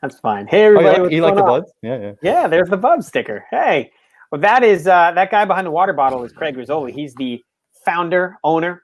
That's fine. Hey, Oh, everybody. What's you like going the on? buds? Yeah. Yeah, there's the Bub sticker. Hey. Well, that is that guy behind the water bottle is Craig Rizzoli. He's the founder, owner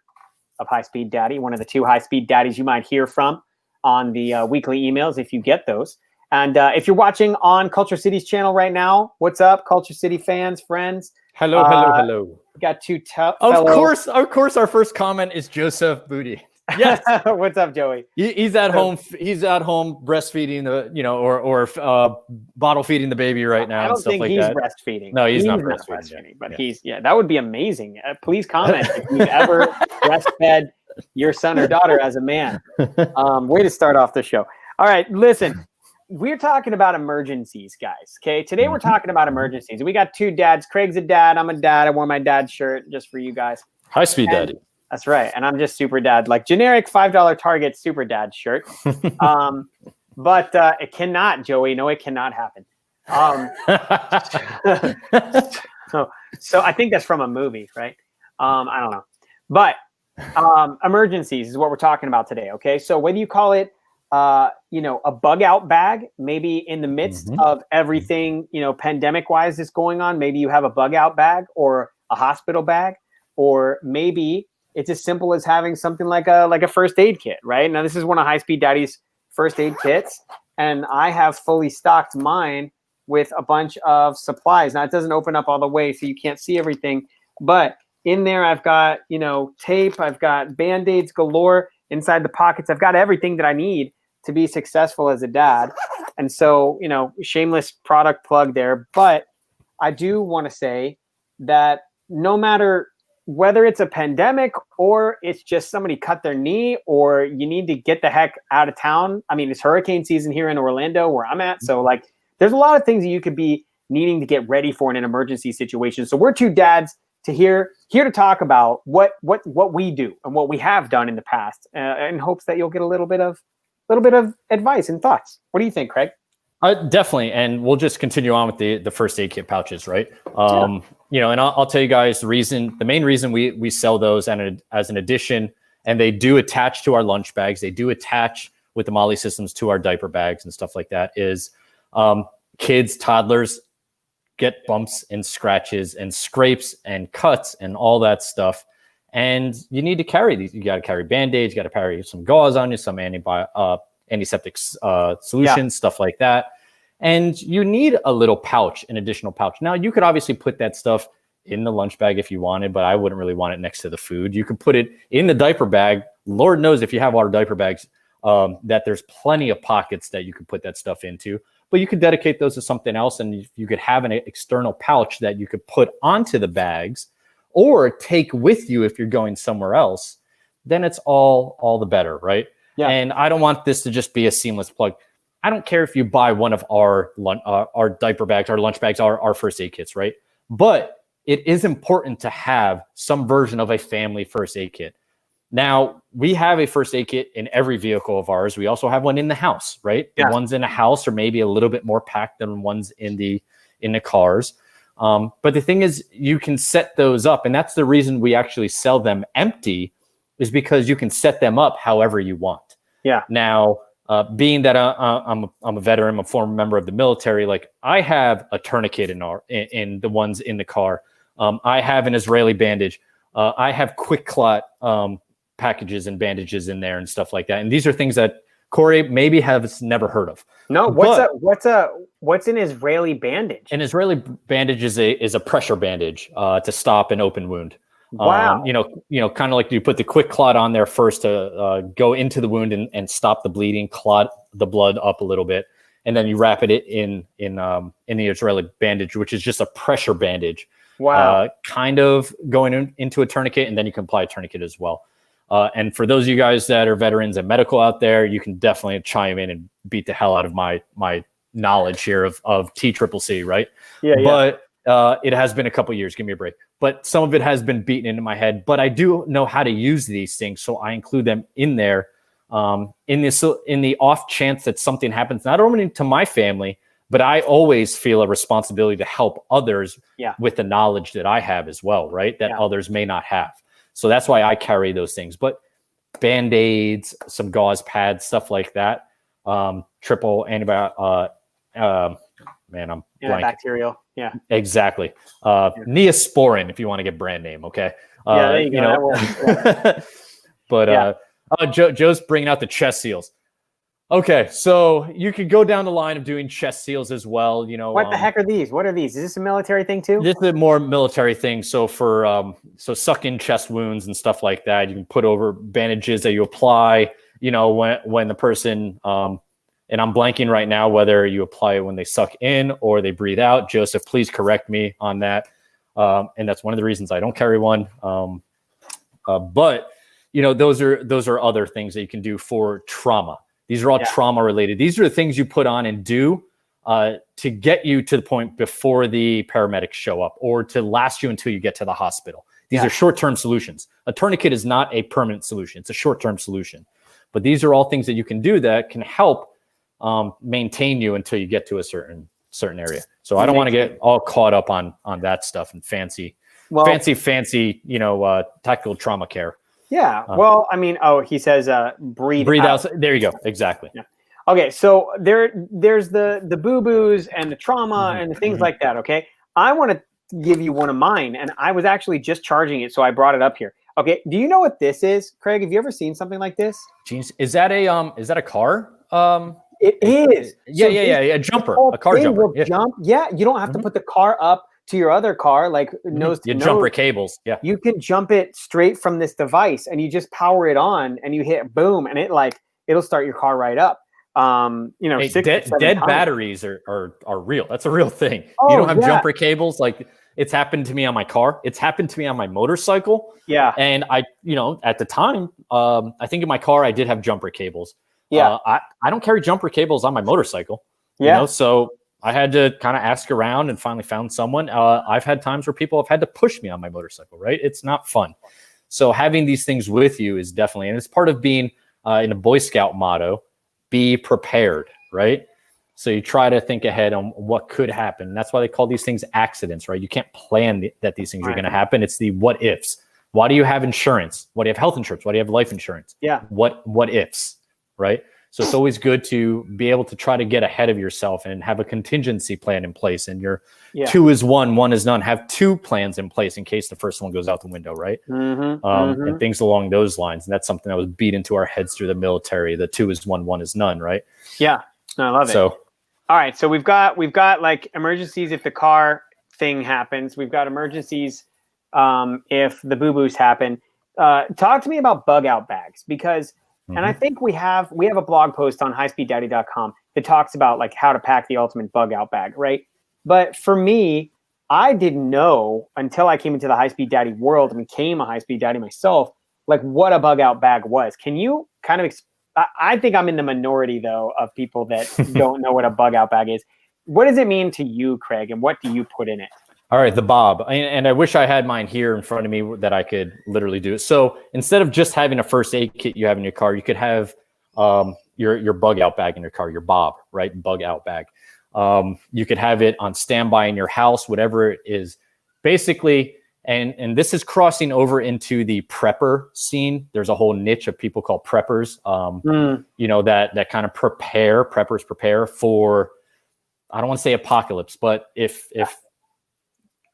of High Speed Daddy, one of the 2 high speed daddies you might hear from on the weekly emails if you get those. And if you're watching on Culture City's channel right now, what's up, Culture City fans, friends? Hello. We got 2 Of course, our first comment is Joseph Booty. Yes. What's up, Joey? He's at home. He's at home breastfeeding or bottle feeding the baby right now. I don't and stuff think like he's that. breastfeeding. No, he's not breastfeeding. But that would be amazing. Please comment if you've ever breastfed your son or daughter as a man. Way to start off the show. All right, listen. We're talking about emergencies, guys. Okay, today we're talking about emergencies. We got 2 dads. Craig's a dad. I'm a dad. I wore my dad's shirt just for you guys. High Speed Daddy. That's right. And I'm just super dad, like generic $5 Target super dad shirt. But it cannot, Joey. No, it cannot happen. So I think that's from a movie, right? I don't know. But emergencies is what we're talking about today. Okay. So whether you call it a bug out bag, maybe in the midst of everything, pandemic wise that's going on, maybe you have a bug out bag or a hospital bag, or maybe it's as simple as having something like a first aid kit, right? Now, this is one of High Speed Daddy's first aid kits, and I have fully stocked mine with a bunch of supplies. Now, it doesn't open up all the way, so you can't see everything, but in there, I've got, tape, I've got Band-Aids galore inside the pockets. I've got everything that I need to be successful as a dad. And so, shameless product plug there, but I do want to say that no matter whether it's a pandemic or it's just somebody cut their knee or you need to get the heck out of town. I mean, it's hurricane season here in Orlando where I'm at. So there's a lot of things that you could be needing to get ready for in an emergency situation. So we're 2 dads here to talk about what we do and what we have done in the past in hopes that you'll get a little bit of advice and thoughts. What do you think, Craig? Definitely, and we'll just continue on with the first aid kit pouches, right? And I'll tell you guys the main reason we sell those and as an addition, and they do attach to our lunch bags. They do attach with the Molly systems to our diaper bags and stuff like that. Is kids, toddlers get bumps and scratches and scrapes and cuts and all that stuff, and you need to carry these. You got to carry Band-Aids. You got to carry some gauze on you, some antiseptic solutions, stuff like that. And you need a little pouch, an additional pouch. Now, you could obviously put that stuff in the lunch bag if you wanted, but I wouldn't really want it next to the food. You could put it in the diaper bag. Lord knows if you have our diaper bags, that there's plenty of pockets that you could put that stuff into. But you could dedicate those to something else, and you could have an external pouch that you could put onto the bags or take with you if you're going somewhere else. Then it's all the better, right? Yeah. And I don't want this to just be a seamless plug. I don't care if you buy one of our diaper bags, our lunch bags, our first aid kits, right? But it is important to have some version of a family first aid kit. Now, we have a first aid kit in every vehicle of ours. We also have one in the house, right? The ones in the house are maybe a little bit more packed than ones in the cars. But the thing is, you can set those up, and that's the reason we actually sell them empty, is because you can set them up however you want. Yeah. Now, being that I'm a veteran, I'm a former member of the military, like I have a tourniquet in the ones in the car. I have an Israeli bandage. I have quick clot packages and bandages in there and stuff like that. And these are things that Corey maybe has never heard of. No, what's an Israeli bandage? An Israeli bandage is a pressure bandage to stop an open wound. Wow. Kind of like you put the quick clot on there first to go into the wound and stop the bleeding, clot the blood up a little bit, and then you wrap it in the Israeli bandage, which is just a pressure bandage. Wow. Kind of going into a tourniquet, and then you can apply a tourniquet as well. And for those of you guys that are veterans and medical out there, you can definitely chime in and beat the hell out of my knowledge here of TCCC, right? Yeah. But it has been a couple of years. Give me a break. But some of it has been beaten into my head. But I do know how to use these things, so I include them in there. In the off chance that something happens, not only to my family, but I always feel a responsibility to help others with the knowledge that I have as well, right? That others may not have. So that's why I carry those things. But Band-Aids, some gauze pads, stuff like that. triple antibiotic. Man, I'm blanking. Antibacterial. Yeah. Exactly. Neosporin, if you want to get brand name. Okay. Yeah, there you go. That works. But Joe's bringing out the chest seals. Okay, so you could go down the line of doing chest seals as well. What the heck are these? What are these? Is this a military thing too? This is a more military thing. So for suck in chest wounds and stuff like that, you can put over bandages that you apply. When the person and I'm blanking right now whether you apply it when they suck in or they breathe out. Joseph, please correct me on that. And that's one of the reasons I don't carry one. But those are other things that you can do for trauma. These are all trauma related. These are the things you put on and do to get you to the point before the paramedics show up or to last you until you get to the hospital. These are short-term solutions. A tourniquet is not a permanent solution. It's a short-term solution. But these are all things that you can do that can help maintain you until you get to a certain area. So I don't want to get all caught up on that stuff and fancy, tactical trauma care. Yeah. He says breathe out. There you go. Exactly. Yeah. Okay. So there's the boo-boos and the trauma and the things like that. Okay. I want to give you one of mine, and I was actually just charging it, so I brought it up here. Okay. Do you know what this is, Craig? Have you ever seen something like this? Jeez, is that a car? It is. A jumper, a car jumper. Jump. Yeah, you don't have to put the car up to your other car, like nose to nose. Jumper cables. Yeah, you can jump it straight from this device, and you just power it on, and you hit boom, and it'll start your car right up. Dead batteries are real. That's a real thing. You don't have jumper cables. Like, it's happened to me on my car. It's happened to me on my motorcycle. Yeah, and at the time, I think in my car I did have jumper cables. Yeah, I don't carry jumper cables on my motorcycle. Yeah, so I had to kind of ask around and finally found someone. I've had times where people have had to push me on my motorcycle. Right, it's not fun. So having these things with you is definitely, and it's part of being in a Boy Scout motto: be prepared. Right. So you try to think ahead on what could happen. That's why they call these things accidents. Right. You can't plan that these things are going to happen. It's the what ifs. Why do you have insurance? Why do you have health insurance? Why do you have life insurance? Yeah. What ifs? Right. So it's always good to be able to try to get ahead of yourself and have a contingency plan in place. And your 2 is 1, 1 is none. Have 2 plans in place in case the first one goes out the window, right? And things along those lines. And that's something that was beat into our heads through the military. The 2 is 1, 1 is none, right? Yeah, I love it. So, all right. So we've got like emergencies if the car thing happens. We've got emergencies if the boo-boos happen. Talk to me about bug out bags, because and I think we have a blog post on highspeeddaddy.com that talks about like how to pack the ultimate bug out bag, right? But for me, I didn't know until I came into the High Speed Daddy world and became a High Speed Daddy myself, like what a bug out bag was. Can you kind of I think I'm in the minority though of people that don't know what a bug out bag is. What does it mean to you, Craig, and what do you put in it? All right, the Bob. And I wish I had mine here in front of me that I could literally do it. So instead of just having a first aid kit you have in your car, you could have your bug out bag in your car, your Bob, right? Bug out bag. You could have it on standby in your house, whatever it is. Basically, and this is crossing over into the prepper scene. There's a whole niche of people called preppers, that kind of preppers prepare for, I don't want to say apocalypse, but if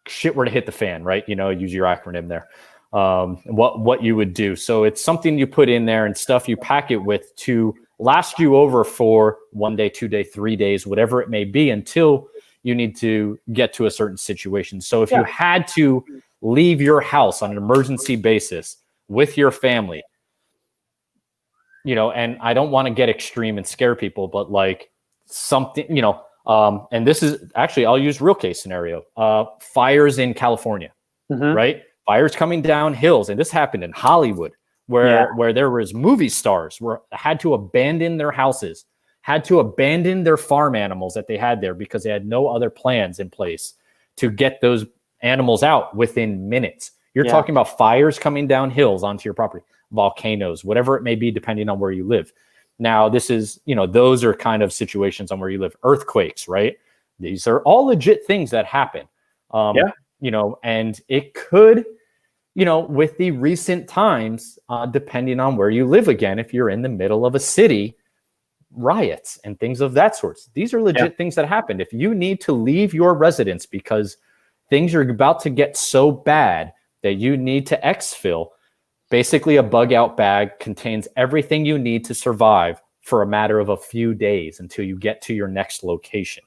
shit were to hit the fan, right? Use your acronym there. What you would do. So it's something you put in there and stuff you pack it with to last you over for 1 day, 2 day, 3 days, whatever it may be, until you need to get to a certain situation. So if you had to leave your house on an emergency basis with your family, and I don't want to get extreme and scare people, but like something, and this is actually, I'll use real case scenario, fires in California, right? Fires coming down hills. And this happened in Hollywood where there was movie stars had to abandon their houses, had to abandon their farm animals that they had there because they had no other plans in place to get those animals out within minutes. You're talking about fires coming down hills onto your property, volcanoes, whatever it may be, depending on where you live. Now, this is, those are kind of situations on where you live. Earthquakes, right? These are all legit things that happen. And it could, with the recent times, depending on where you live again, if you're in the middle of a city, riots and things of that sort. These are legit things that happened. If you need to leave your residence because things are about to get so bad that you need to exfil, basically a bug out bag contains everything you need to survive for a matter of a few days until you get to your next location,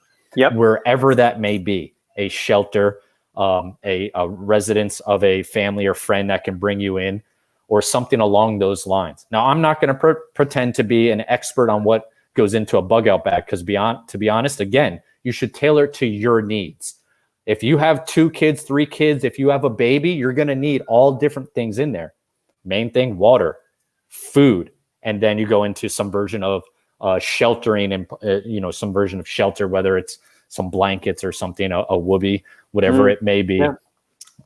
wherever that may be, a shelter, a residence of a family or friend that can bring you in, or something along those lines. Now, I'm not going to pretend to be an expert on what goes into a bug out bag, because to be honest, again, you should tailor it to your needs. If you have 2 kids, 3 kids, if you have a baby, you're going to need all different things in there. Main thing, water, food, and then you go into some version of sheltering and some version of shelter, whether it's some blankets or something, a whoopee, whatever it may be.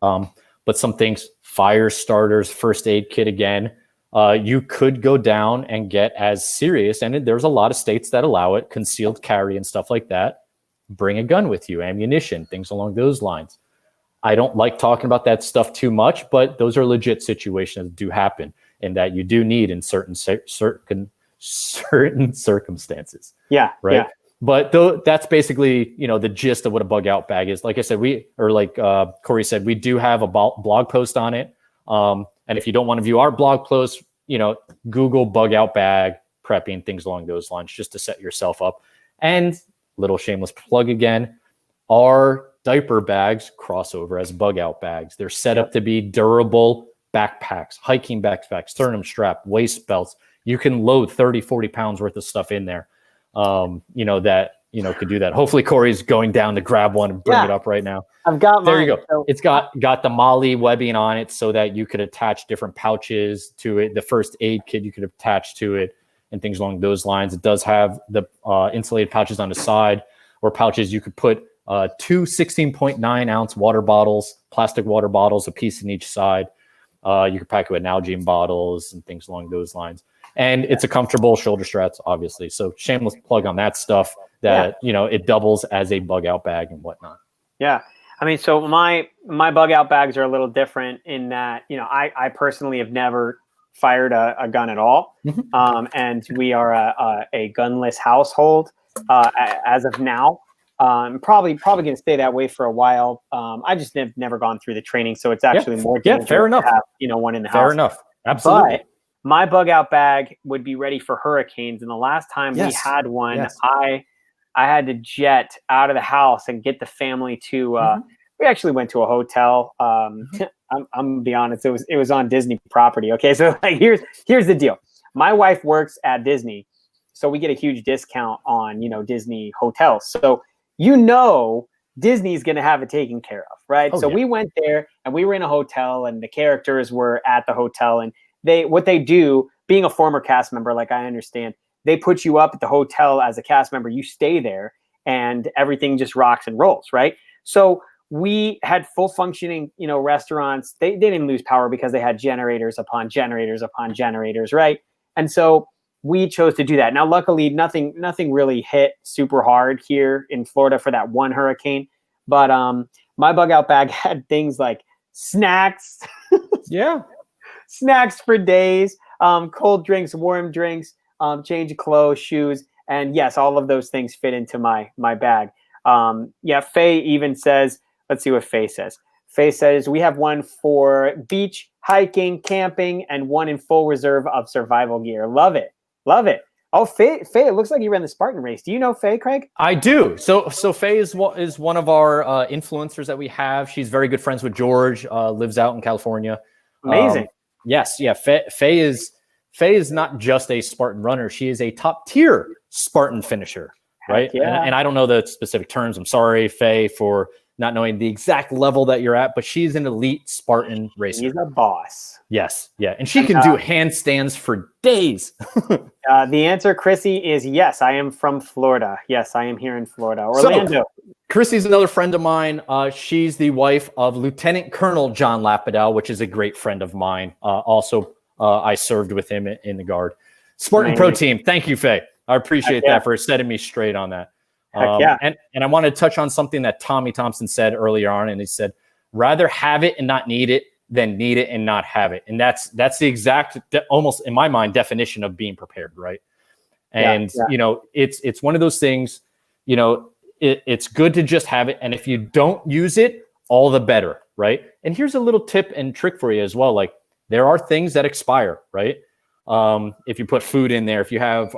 But some things, fire starters, first aid kit again. You could go down and get as serious, and there's a lot of states that allow it, concealed carry and stuff like that. Bring a gun with you, ammunition, things along those lines. I don't like talking about that stuff too much, but those are legit situations that do happen and that you do need in certain circumstances. Yeah. Right. Yeah. But that's basically, the gist of what a bug out bag is. Like I said, Corey said, we do have a blog post on it. And if you don't want to view our blog post, Google bug out bag prepping, things along those lines, just to set yourself up. And little shameless plug again, our diaper bags cross over as bug out bags. They're set up to be durable backpacks, hiking backpacks, sternum strap, waist belts. You can load 30, 40 pounds worth of stuff in there. Could do that. Hopefully Corey's going down to grab one and bring it up right now. I've got there mine. You go. So it's got the MOLLE webbing on it so that you could attach different pouches to it. The first aid kit you could attach to it and things along those lines. It does have the insulated pouches on the side, or pouches you could put 2 16.9 ounce water bottles, plastic water bottles, a piece in each side. You could pack it with Nalgene bottles and things along those lines. And it's a comfortable shoulder straps, obviously. So shameless plug on that stuff that, it doubles as a bug out bag and whatnot. Yeah. I mean, so my bug out bags are a little different in that, I personally have never fired a gun at all. And we are a gunless household as of now. Probably going to stay that way for a while. I just have never gone through the training, so it's actually more dangerous fair enough. to have, one in the house. Fair enough. Absolutely. But my bug out bag would be ready for hurricanes. And the last time we had one, I had to jet out of the house and get the family to. We actually went to a hotel. I'm gonna be honest, it was on Disney property. Okay, so here's the deal. My wife works at Disney, so we get a huge discount on Disney hotels. So Disney's going to have it taken care of, right? We went there and we were in a hotel and the characters were at the hotel, and what they do, being a former cast member, like I understand, they put you up at the hotel as a cast member, you stay there and everything just rocks and rolls, right? So we had full functioning, restaurants. They didn't lose power because they had generators upon generators upon generators, right? And so we chose to do that. Now, luckily, nothing really hit super hard here in Florida for that one hurricane. But my bug out bag had things like snacks, snacks for days, cold drinks, warm drinks, change of clothes, shoes, and yes, all of those things fit into my bag. Faye even says, let's see what Faye says. Faye says we have one for beach, hiking, camping, and one in full reserve of survival gear. Love it. Love it. Oh, Faye, it looks like you ran the Spartan race. Do you know Faye, Craig? I do. So Faye is one of our influencers that we have. She's very good friends with George, lives out in California. Amazing. Yes. Yeah. Faye is not just a Spartan runner. She is a top tier Spartan finisher. Right. Yeah. And I don't know the specific terms. I'm sorry, Faye, for not knowing the exact level that you're at, but she's an elite Spartan racer. She's a boss. Yes. Yeah. And she can do handstands for days. The answer, Chrissy, is yes. I am from Florida. Yes, I am here in Florida. Orlando. So, Chrissy's another friend of mine. She's the wife of Lieutenant Colonel John Lapadelle, which is a great friend of mine. Also, I served with him in the Guard. Spartan Pro Team. Thank you, Faye. I appreciate that for setting me straight on that. And I want to touch on something that Tommy Thompson said earlier on, and he said, rather have it and not need it than need it and not have it. And that's the exact, almost in my mind, definition of being prepared, right? And, it's one of those things, it's good to just have it. And if you don't use it, all the better, right? And here's a little tip and trick for you as well. Like, there are things that expire, right? If you put food in there, if you have,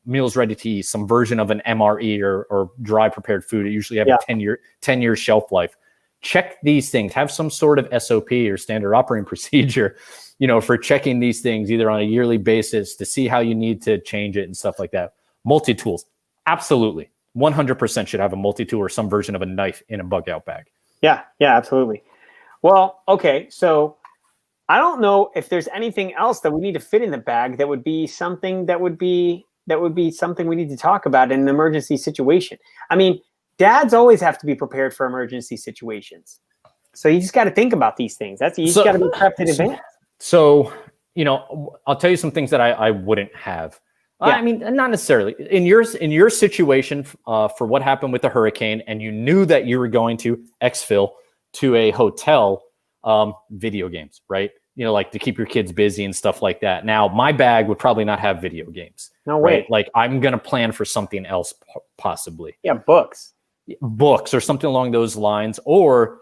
meals ready to eat, some version of an MRE or dry prepared food, it usually have a 10-year shelf life. Check these things. Have some sort of SOP or standard operating procedure, for checking these things either on a yearly basis to see how you need to change it and stuff like that. Multi-tools, absolutely. 100% should have a multi-tool or some version of a knife in a bug out bag. Yeah, absolutely. Well, okay, so I don't know if there's anything else that we need to fit in the bag that would be something something we need to talk about in an emergency situation. I mean, dads always have to be prepared for emergency situations. So you just got to think about these things. You just got to be prepped in advance. So, I'll tell you some things that I wouldn't have. Yeah. I mean, not necessarily. In your situation, for what happened with the hurricane, and you knew that you were going to exfil to a hotel, video games, right? Like to keep your kids busy and stuff like that. Now, my bag would probably not have video games. No way. Right? Like, I'm going to plan for something else, possibly. Yeah, books or something along those lines. Or,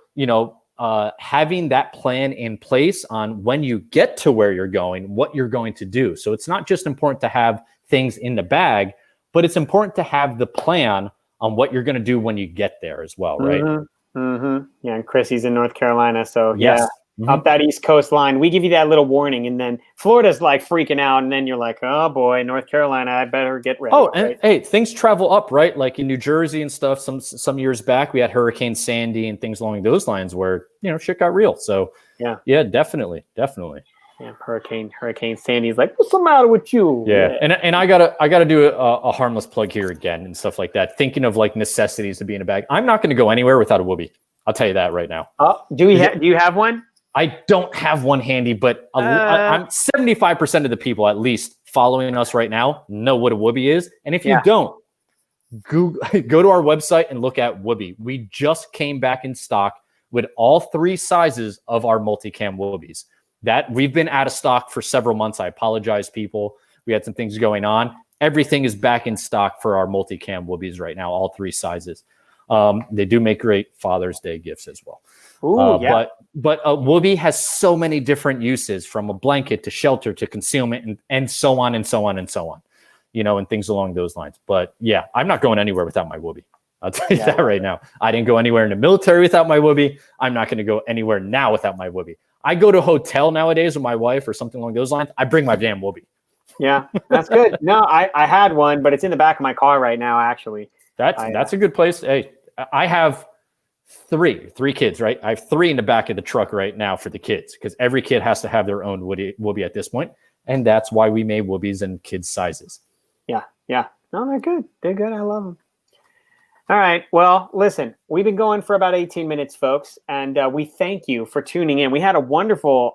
having that plan in place on when you get to where you're going, what you're going to do. So it's not just important to have things in the bag, but it's important to have the plan on what you're going to do when you get there as well, right? Mm-hmm. Mm-hmm. Yeah, and Chrissy's in North Carolina, so yes. Up that East Coast line, we give you that little warning, and then Florida's like freaking out, and then you're like, oh boy, North Carolina, I better get ready. Oh, and hey, things travel up, right? Like in New Jersey and stuff. Some years back, we had Hurricane Sandy and things along those lines where shit got real. So yeah, definitely. Yeah, Hurricane Sandy's like, what's the matter with you? Yeah. And I gotta do a harmless plug here again and stuff like that. Thinking of like necessities to be in a bag. I'm not going to go anywhere without a whoopee. I'll tell you that right now. Do you have one? I don't have one handy, but I'm 75% of the people, at least, following us right now know what a whoopee is. And if you don't, go to our website and look at whoopee. We just came back in stock with all 3 sizes of our multicam whoopies. That we've been out of stock for several months. I apologize, people. We had some things going on. Everything is back in stock for our multicam whoopies right now, all 3 sizes. They do make great Father's Day gifts as well. Ooh, yeah. But a whoopee has so many different uses, from a blanket to shelter to concealment and so on and so on and so on, and things along those lines. But yeah, I'm not going anywhere without my whoopee. I'll tell you that right now. I didn't go anywhere in the military without my whoopee. I'm not going to go anywhere now without my whoopee. I go to a hotel nowadays with my wife or something along those lines. I bring my damn whoopee. Yeah, that's good. No, I had one, but it's in the back of my car right now, actually. That's a good place. Hey, I have three kids, right? I have 3 in the back of the truck right now for the kids, because every kid has to have their own whoopee at this point. And that's why we made whoopies in kids' sizes. Yeah. No, they're good. They're good. I love them. All right. Well, listen, we've been going for about 18 minutes, folks, and we thank you for tuning in. We had a wonderful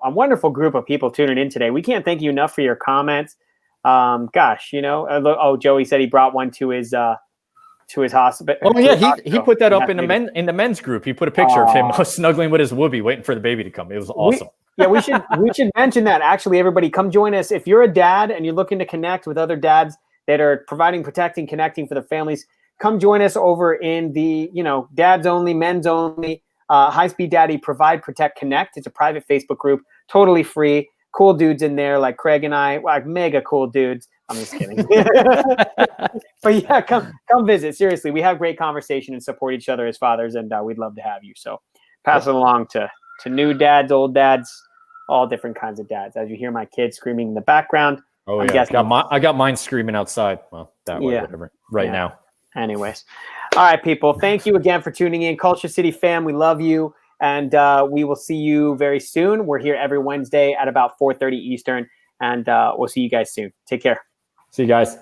group of people tuning in today. We can't thank you enough for your comments. Joey said he brought one to his hospital. Oh yeah, he put that up in the men's group. He put a picture of him snuggling with his whoopee, waiting for the baby to come. It was awesome. We should mention that. Actually, everybody, come join us if you're a dad and you're looking to connect with other dads that are providing, protecting, connecting for their families. Come join us over in the dads only, men's only, High Speed Daddy Provide, Protect, Connect. It's a private Facebook group, totally free. Cool dudes in there like Craig and I, like mega cool dudes. I'm just kidding. But yeah, come visit. Seriously, we have great conversation and support each other as fathers, and we'd love to have you. So pass it along to new dads, old dads, all different kinds of dads. As you hear my kids screaming in the background. Oh, yeah. I got mine screaming outside. Well, that way, whatever. Right now. Anyways. All right, people. Thank you again for tuning in. Culture City fam, we love you. And we will see you very soon. We're here every Wednesday at about 4:30 Eastern. And we'll see you guys soon. Take care. See you guys.